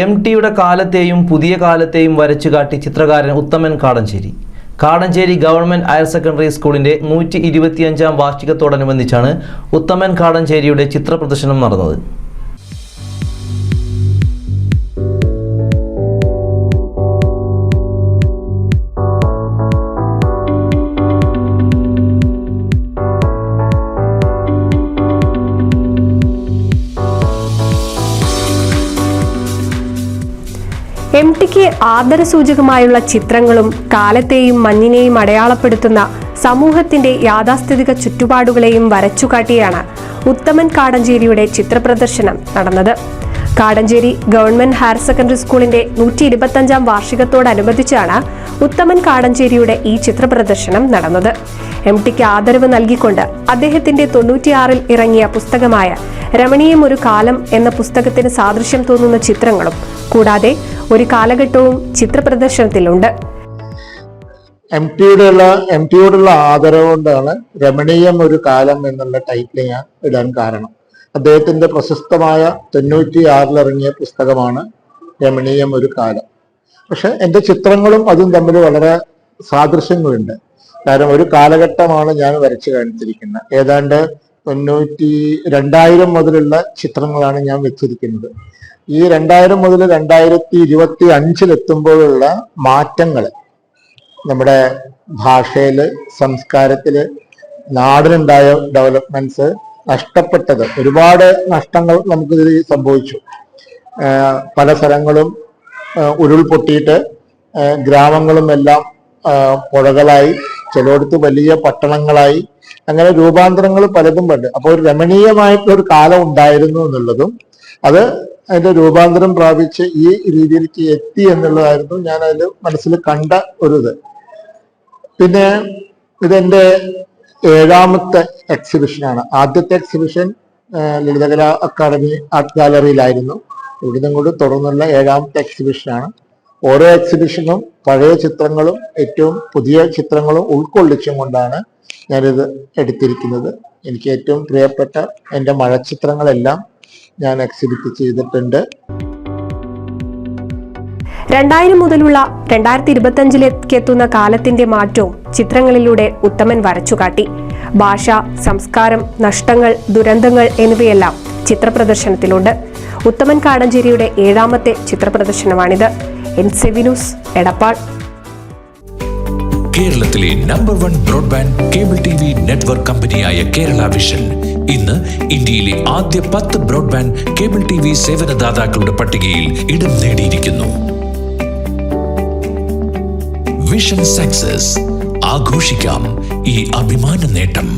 MTയുടെ കാലത്തെയും പുതിയ കാലത്തെയും വരച്ചുകാട്ടി ചിത്രകാരൻ Uthaman Kadancheri. Kadancheri government higher secondary സ്കൂളിന്റെ 125ാം വാർഷികത്തോടനുബന്ധിച്ചാണ് ഉത്തമൻ കാടഞ്ചേരിയുടെ ചിത്ര പ്രദർശനം നടന്നത്. MTക്ക് ആദരസൂചകമായുള്ള ചിത്രങ്ങളും കാലത്തെയും മഞ്ഞിനെയും അടയാളപ്പെടുത്തുന്ന സമൂഹത്തിന്റെ യാഥാസ്ഥിതിക ചുറ്റുപാടുകളെയും വരച്ചുകാട്ടിയാണ് ഉത്തമൻ കാടഞ്ചേരിയുടെ ചിത്രപ്രദർശനം നടന്നത്. കാടഞ്ചേരി ഗവൺമെന്റ് ഹയർ സെക്കൻഡറി സ്കൂളിന്റെ 125ാം വാർഷികത്തോടനുബന്ധിച്ചാണ് ഉത്തമൻ കാടഞ്ചേരിയുടെ ഈ ചിത്രപ്രദർശനം നടന്നത്. MTക്ക് ആദരവ് നൽകിക്കൊണ്ട് അദ്ദേഹത്തിന്റെ 96-ൽ ഇറങ്ങിയ പുസ്തകമായ രമണീയം ഒരു കാലം എന്ന പുസ്തകത്തിന് സാദൃശ്യം തോന്നുന്ന ചിത്രങ്ങളും കൂടാതെ ഒരു കാലഘട്ടവും ചിത്രപ്രദർശനത്തിലുണ്ട്. MTയോടുള്ള ആദരവ് കൊണ്ടാണ് രമണീയം ഒരു കാലം എന്നുള്ള ടൈറ്റിൽ ഞാൻ ഇടാൻ കാരണം. അദ്ദേഹത്തിന്റെ പ്രശസ്തമായ 96-ൽ ഇറങ്ങിയ പുസ്തകമാണ് രമണീയം ഒരു കാലം. പക്ഷെ എൻ്റെ ചിത്രങ്ങളും അതും തമ്മിൽ വളരെ സാദൃശ്യങ്ങളുണ്ട്. കാരണം ഒരു കാലഘട്ടമാണ് ഞാൻ വരച്ചു കാണിച്ചിരിക്കുന്നത്. ഏതാണ്ട് 2000 മുതലുള്ള ചിത്രങ്ങളാണ് ഞാൻ വെച്ചിരിക്കുന്നത്. ഈ 2000 മുതൽ 2025 എത്തുമ്പോഴുള്ള മാറ്റങ്ങൾ നമ്മുടെ ഭാഷയില്, സംസ്കാരത്തില്, നാടിനുണ്ടായ ഡെവലപ്മെന്റ്സ്, നഷ്ടപ്പെട്ടത് ഒരുപാട് നഷ്ടങ്ങൾ നമുക്കിതിൽ സംഭവിച്ചു. പല സ്ഥലങ്ങളും ഉരുൾപൊട്ടിയിട്ട് ഗ്രാമങ്ങളും എല്ലാം പുഴകളായി, ചിലയിടത്ത് വലിയ പട്ടണങ്ങളായി, അങ്ങനെ രൂപാന്തരങ്ങൾ പലതും ഉണ്ട്. അപ്പോൾ ഒരു രമണീയമായിട്ടൊരു കാലം ഉണ്ടായിരുന്നു എന്നുള്ളതും അത് അതിന്റെ രൂപാന്തരം പ്രാപിച്ച് ഈ രീതിയിലേക്ക് എത്തി എന്നുള്ളതായിരുന്നു ഞാൻ അതിൽ മനസ്സിൽ കണ്ട ഒരു ഇത്. പിന്നെ ഇതെന്റെ 7ാമത്തെ എക്സിബിഷനാണ്. ആദ്യത്തെ എക്സിബിഷൻ ലളിതകലാ അക്കാദമി ആർട്ട് ഗാലറിയിലായിരുന്നു. ഇവിടുന്ന് കൂടി തുടർന്നുള്ള 7ാമത്തെ എക്സിബിഷനാണ്. ഓരോ എക്സിബിഷനും പഴയ ചിത്രങ്ങളും ഏറ്റവും പുതിയ ചിത്രങ്ങളും ഉൾക്കൊള്ളിച്ചും കൊണ്ടാണ് ഞാനിത് എടുത്തിരിക്കുന്നത്. എനിക്ക് ഏറ്റവും പ്രിയപ്പെട്ട എൻ്റെ മഴച്ചിത്രങ്ങളെല്ലാം ഞാൻ എക്സിബിറ്റ് ചെയ്തിട്ടുണ്ട്. 2000 മുതലുള്ള 2025-ലേക്ക് എത്തുന്ന കാലത്തിന്റെ മാറ്റവും ചിത്രങ്ങളിലൂടെ ഉത്തമൻ വരച്ചുകാട്ടി. ഭാഷ, സംസ്കാരം, നഷ്ടങ്ങൾ, ദുരന്തങ്ങൾ എന്നിവയെല്ലാം ചിത്രപ്രദർശനത്തിലുണ്ട്. ഉത്തമൻ കാടഞ്ചേരിയുടെ 7ാമത്തെ ചിത്രപ്രദർശനമാണിത്. NCV news, Edappal. കേരളത്തിലെ number 1 broadband cable TV network കമ്പനിയായ കേരള വിഷൻ ഇന്ന് ഇന്ത്യയിലെ ആദ്യ 10 ബ്രോഡ്ബാൻഡ് കേബിൾ TV സേവനദാതാക്കളുടെ പട്ടികയിൽ ഇടം നേടിയിരിക്കുന്നു. Vision success. ആഘോഷിക്കാം ഈ അഭിമാന നേട്ടം.